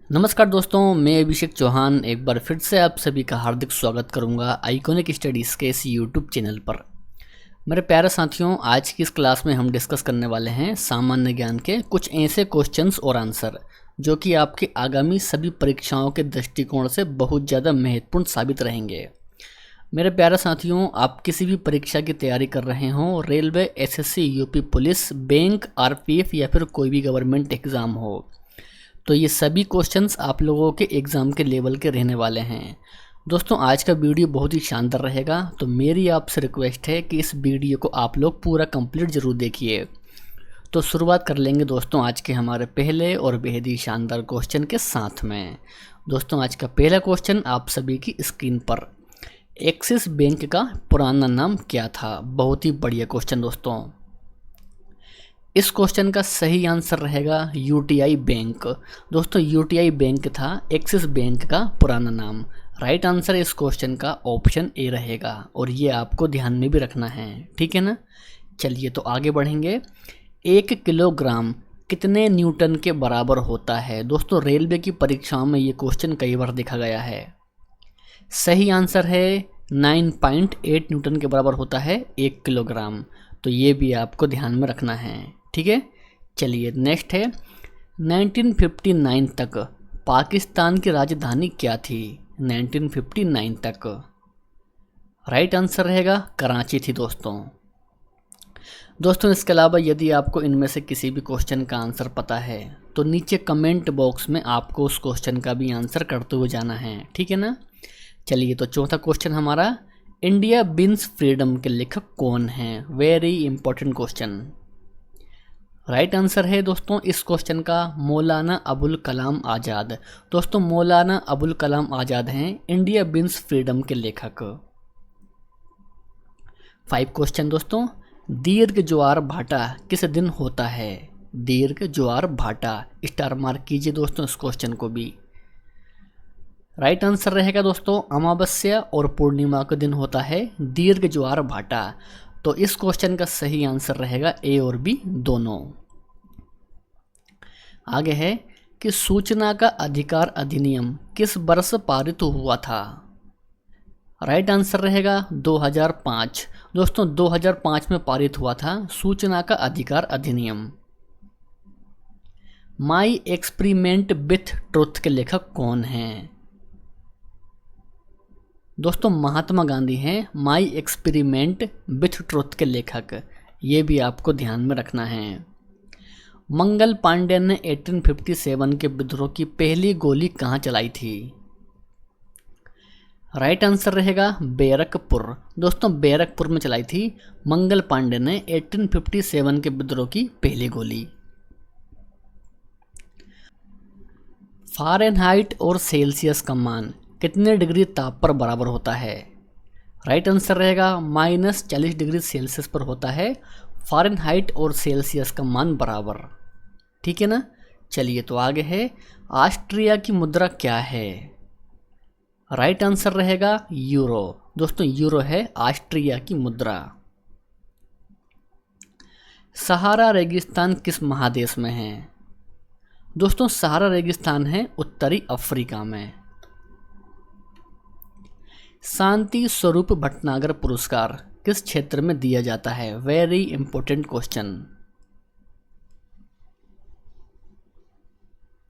नमस्कार दोस्तों, मैं अभिषेक चौहान एक बार फिर से आप सभी का हार्दिक स्वागत करूंगा आइकॉनिक स्टडीज़ के इस यूट्यूब चैनल पर। मेरे प्यारे साथियों, आज की इस क्लास में हम डिस्कस करने वाले हैं सामान्य ज्ञान के कुछ ऐसे क्वेश्चंस और आंसर जो कि आपके आगामी सभी परीक्षाओं के दृष्टिकोण से बहुत ज़्यादा महत्वपूर्ण साबित रहेंगे। मेरे प्यारे साथियों, आप किसी भी परीक्षा की तैयारी कर रहे हों, railway, SSC, UP police, bank, RPF या फिर कोई भी गवर्नमेंट एग्ज़ाम हो, तो ये सभी क्वेश्चंस आप लोगों के एग्ज़ाम के लेवल के रहने वाले हैं। दोस्तों, आज का वीडियो बहुत ही शानदार रहेगा, तो मेरी आपसे रिक्वेस्ट है कि इस वीडियो को आप लोग पूरा कंप्लीट ज़रूर देखिए। तो शुरुआत कर लेंगे दोस्तों आज के हमारे पहले और बेहद ही शानदार क्वेश्चन के साथ में। दोस्तों, आज का पहला क्वेश्चन आप सभी की स्क्रीन पर। एक्सिस बैंक का पुराना नाम क्या था? बहुत ही बढ़िया क्वेश्चन दोस्तों। इस क्वेश्चन का सही आंसर रहेगा यूटीआई बैंक। दोस्तों, यूटीआई बैंक था एक्सिस बैंक का पुराना नाम। राइट आंसर इस क्वेश्चन का ऑप्शन ए रहेगा और ये आपको ध्यान में भी रखना है, ठीक है ना। चलिए तो आगे बढ़ेंगे। 1 किलोग्राम कितने न्यूटन के बराबर होता है? दोस्तों, रेलवे की परीक्षाओं में ये क्वेश्चन कई बार देखा गया है। सही आंसर है 9.8 न्यूटन के बराबर होता है 1 किलोग्राम। तो ये भी आपको ध्यान में रखना है, ठीक है। चलिए नेक्स्ट है, 1959 तक पाकिस्तान की राजधानी क्या थी? 1959 तक राइट आंसर रहेगा कराची थी दोस्तों। इसके अलावा यदि आपको इनमें से किसी भी क्वेश्चन का आंसर पता है तो नीचे कमेंट बॉक्स में आपको उस क्वेश्चन का भी आंसर करते हुए जाना है, ठीक है ना। चलिए तो चौथा क्वेश्चन हमारा, इंडिया विंस फ्रीडम के लेखक कौन हैं? Very important question. Right answer है दोस्तों इस क्वेश्चन का मौलाना अबुल कलाम आज़ाद। दोस्तों, मौलाना अबुल कलाम आज़ाद हैं इंडिया विंस फ्रीडम के लेखक। 5 क्वेश्चन दोस्तों, दीर्घ ज्वार भाटा किस दिन होता है? दीर्घ ज्वार भाटा, स्टार मार्क कीजिए दोस्तों इस क्वेश्चन को भी। राइट आंसर रहेगा दोस्तों अमावस्या और पूर्णिमा के दिन होता है दीर्घ ज्वार भाटा। तो इस क्वेश्चन का सही आंसर रहेगा ए और बी दोनों। आगे है कि सूचना का अधिकार अधिनियम किस वर्ष पारित हुआ था? राइट आंसर रहेगा 2005। दोस्तों, 2005 में पारित हुआ था सूचना का अधिकार अधिनियम। माई एक्सपेरिमेंट विथ ट्रुथ के लेखक कौन हैं? दोस्तों, महात्मा गांधी हैं माई एक्सपेरिमेंट विथ ट्रुथ के लेखक। ये भी आपको ध्यान में रखना है। मंगल पांडे ने 1857 के विद्रोह की पहली गोली कहाँ चलाई थी? राइट आंसर रहेगा बैरकपुर। दोस्तों, बैरकपुर में चलाई थी मंगल पांडे ने 1857 के विद्रोह की पहली गोली। फ़ारेनहाइट और सेल्सियस का मान कितने डिग्री ताप पर बराबर होता है? राइट आंसर रहेगा -40 डिग्री सेल्सियस पर होता है फ़ारेनहाइट और सेल्सियस का मान बराबर, ठीक है ना। चलिए तो आगे है, ऑस्ट्रिया की मुद्रा क्या है? राइट आंसर रहेगा यूरो। दोस्तों, यूरो है ऑस्ट्रिया की मुद्रा। सहारा रेगिस्तान किस महादेश में है? दोस्तों, सहारा रेगिस्तान है उत्तरी अफ्रीका में। शांति स्वरूप भटनागर पुरस्कार किस क्षेत्र में दिया जाता है? Very important question.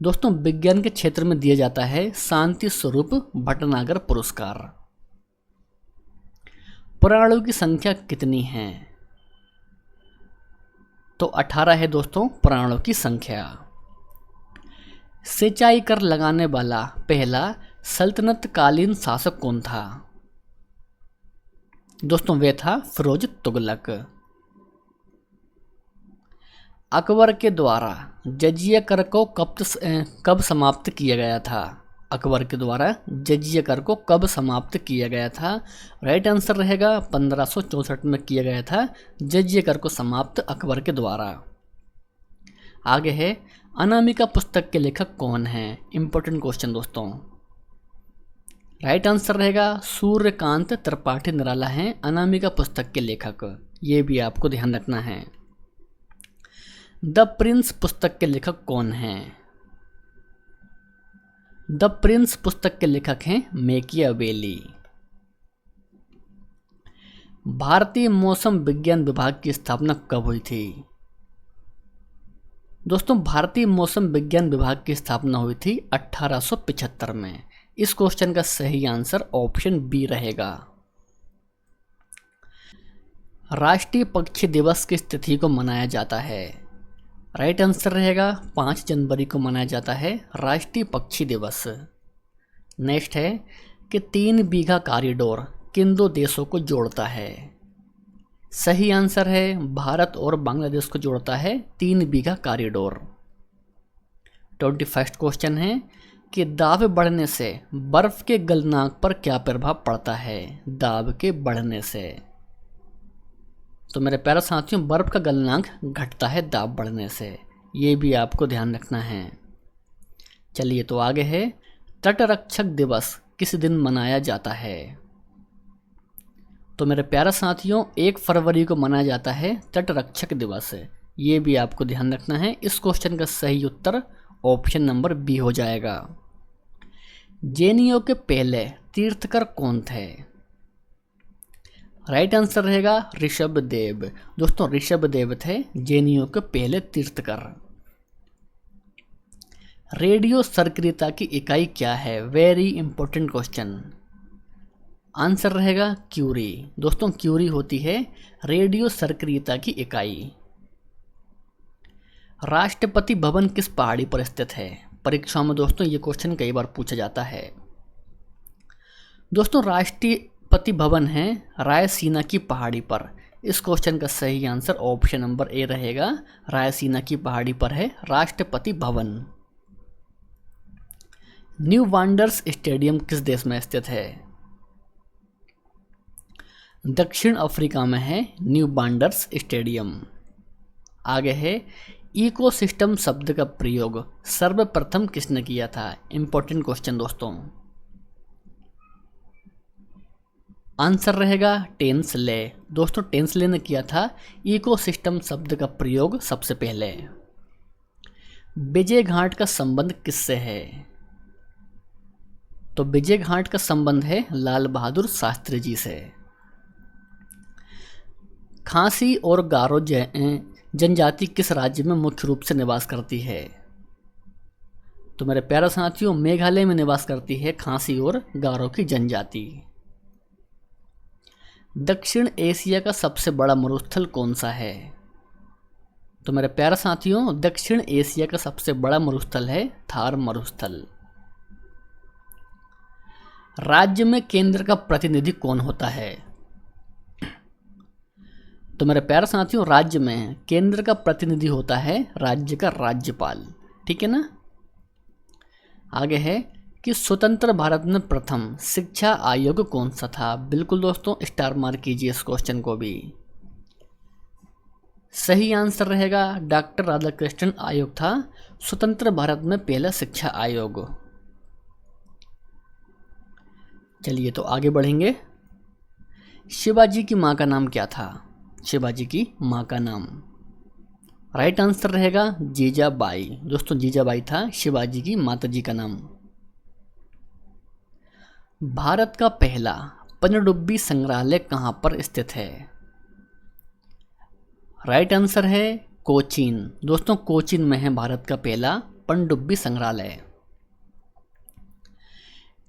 दोस्तों, विज्ञान के क्षेत्र में दिया जाता है शांति स्वरूप भटनागर पुरस्कार। प्राणियों की संख्या कितनी है? तो 18 है दोस्तों प्राणियों की संख्या। सिंचाई कर लगाने वाला पहला सल्तनत कालीन शासक कौन था? दोस्तों, वे था फिरोज तुगलक। अकबर के द्वारा जजिया कर को कब समाप्त किया गया था? अकबर के द्वारा जजिया कर को कब समाप्त किया गया था? राइट आंसर रहेगा 1564 में किया गया था जजिया कर को समाप्त अकबर के द्वारा। आगे है, अनामिका पुस्तक के लेखक कौन हैं? इंपॉर्टेंट क्वेश्चन दोस्तों। राइट आंसर रहेगा सूर्यकांत त्रिपाठी निराला हैं अनामिका पुस्तक के लेखक। ये भी आपको ध्यान रखना है। द प्रिंस पुस्तक के लेखक कौन हैं? द प्रिंस पुस्तक के लेखक हैं मैकियावेली। भारतीय मौसम विज्ञान विभाग की स्थापना कब हुई थी? दोस्तों भारतीय मौसम विज्ञान विभाग की स्थापना हुई थी 1875 में। इस क्वेश्चन का सही आंसर ऑप्शन बी रहेगा। राष्ट्रीय पक्षी दिवस किस तिथि को मनाया जाता है? राइट आंसर रहेगा 5 जनवरी को मनाया जाता है राष्ट्रीय पक्षी दिवस। नेक्स्ट है कि 3 बीघा कॉरिडोर किन 2 देशों को जोड़ता है? सही आंसर है भारत और बांग्लादेश को जोड़ता है 3 बीघा कॉरिडोर। 21st क्वेश्चन है कि दाब बढ़ने से बर्फ के गलनांक पर क्या प्रभाव पड़ता है? दाब के बढ़ने से तो मेरे प्यारे साथियों बर्फ का गलनांक घटता है दाब बढ़ने से, ये भी आपको ध्यान रखना है। चलिए तो आगे है, तटरक्षक दिवस किस दिन मनाया जाता है? तो मेरे प्यारे साथियों 1 फरवरी को मनाया जाता है तटरक्षक दिवस, ये भी आपको ध्यान रखना है। इस क्वेश्चन का सही उत्तर ऑप्शन नंबर बी हो जाएगा। जैनियों के पहले तीर्थकर कौन थे? राइट आंसर रहेगा ऋषभदेव। दोस्तों ऋषभदेव थे जैनियों के पहले तीर्थकर। रेडियो सक्रियता की इकाई क्या है? Very important question. आंसर रहेगा क्यूरी। दोस्तों क्यूरी होती है रेडियो सक्रियता की इकाई। राष्ट्रपति भवन किस पहाड़ी पर स्थित है? परीक्षाओं में दोस्तों ये क्वेश्चन कई बार पूछा जाता है। दोस्तों राष्ट्रपति भवन है रायसीना की पहाड़ी पर। इस क्वेश्चन का सही आंसर ऑप्शन नंबर ए रहेगा, रायसीना की पहाड़ी पर है राष्ट्रपति भवन। न्यू वांडर्स स्टेडियम किस देश में स्थित है? दक्षिण अफ्रीका में है न्यू वांडर्स स्टेडियम। आगे है, इकोसिस्टम शब्द का प्रयोग सर्वप्रथम किसने किया था? इंपॉर्टेंट क्वेश्चन दोस्तों। आंसर रहेगा टेंसले। दोस्तों टेंसले ने किया था इकोसिस्टम शब्द का प्रयोग सबसे पहले। विजय घाट का संबंध किससे है? तो विजय घाट का संबंध है लाल बहादुर शास्त्री जी से। खासी और गारो जनजाति किस राज्य में मुख्य रूप से निवास करती है? तो मेरे प्यारे साथियों मेघालय में निवास करती है खासी और गारो की जनजाति। दक्षिण एशिया का सबसे बड़ा मरुस्थल कौन सा है? तो मेरे प्यारे साथियों दक्षिण एशिया का सबसे बड़ा मरुस्थल है थार मरुस्थल। राज्य में केंद्र का प्रतिनिधि कौन होता है? तो मेरे प्यारे साथियों राज्य में केंद्र का प्रतिनिधि होता है राज्य का राज्यपाल। ठीक है ना। आगे है कि स्वतंत्र भारत में प्रथम शिक्षा आयोग कौन सा था? बिल्कुल दोस्तों स्टार मार्क कीजिए इस क्वेश्चन को भी। सही आंसर रहेगा डॉक्टर राधाकृष्णन आयोग था स्वतंत्र भारत में पहला शिक्षा आयोग। चलिए तो आगे बढ़ेंगे। शिवाजी की मां का नाम क्या था? शिवाजी की मां का नाम राइट आंसर रहेगा जीजाबाई। दोस्तों जीजाबाई था शिवाजी की माताजी का नाम। भारत का पहला पनडुब्बी संग्रहालय कहां पर स्थित है? राइट आंसर है कोचीन। दोस्तों कोचीन में है भारत का पहला पनडुब्बी संग्रहालय।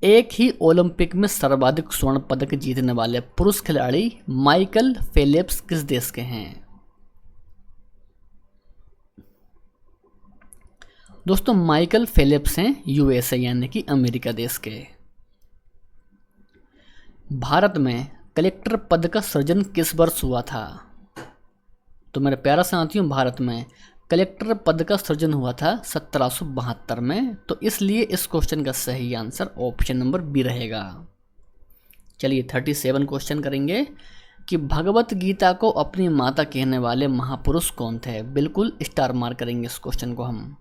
एक ही ओलंपिक में सर्वाधिक स्वर्ण पदक जीतने वाले पुरुष खिलाड़ी माइकल फेलिप्स किस देश के हैं? दोस्तों माइकल फेलिप्स हैं यूएसए यानी कि अमेरिका देश के। भारत में कलेक्टर पद का सृजन किस वर्ष हुआ था? तो मेरे प्यारा साथियों भारत में कलेक्टर पद का सृजन हुआ था 1772 में। तो इसलिए इस क्वेश्चन का सही आंसर ऑप्शन नंबर बी रहेगा। चलिए 37 क्वेश्चन करेंगे कि भगवत गीता को अपनी माता कहने वाले महापुरुष कौन थे? बिल्कुल स्टार मार्क करेंगे इस क्वेश्चन को हम।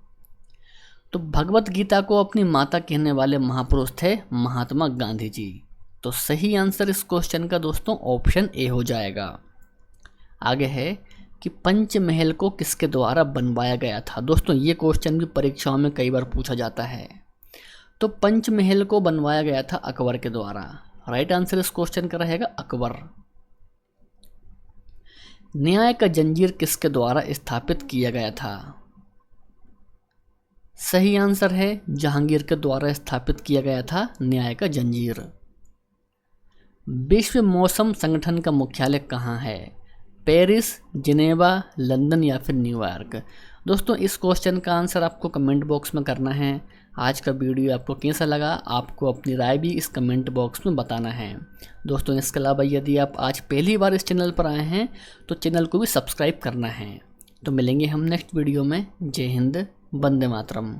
तो भगवत गीता को अपनी माता कहने वाले महापुरुष थे महात्मा गांधी जी। तो सही आंसर इस क्वेश्चन का दोस्तों ऑप्शन ए हो जाएगा। आगे है कि पंचमहल को किसके द्वारा बनवाया गया था? दोस्तों ये क्वेश्चन भी परीक्षाओं में कई बार पूछा जाता है। तो पंचमहल को बनवाया गया था अकबर के द्वारा। राइट आंसर इस क्वेश्चन का रहेगा अकबर। न्याय का जंजीर किसके द्वारा स्थापित किया गया था? सही आंसर है जहांगीर के द्वारा स्थापित किया गया था न्याय का जंजीर। विश्व मौसम संगठन का मुख्यालय कहाँ है? पेरिस, जिनेवा, लंदन या फिर न्यूयॉर्क? दोस्तों इस क्वेश्चन का आंसर आपको कमेंट बॉक्स में करना है। आज का वीडियो आपको कैसा लगा, आपको अपनी राय भी इस कमेंट बॉक्स में बताना है। दोस्तों इसके अलावा यदि आप आज पहली बार इस चैनल पर आए हैं तो चैनल को भी सब्सक्राइब करना है। तो मिलेंगे हम नेक्स्ट वीडियो में। जय हिंद, वंदे मातरम।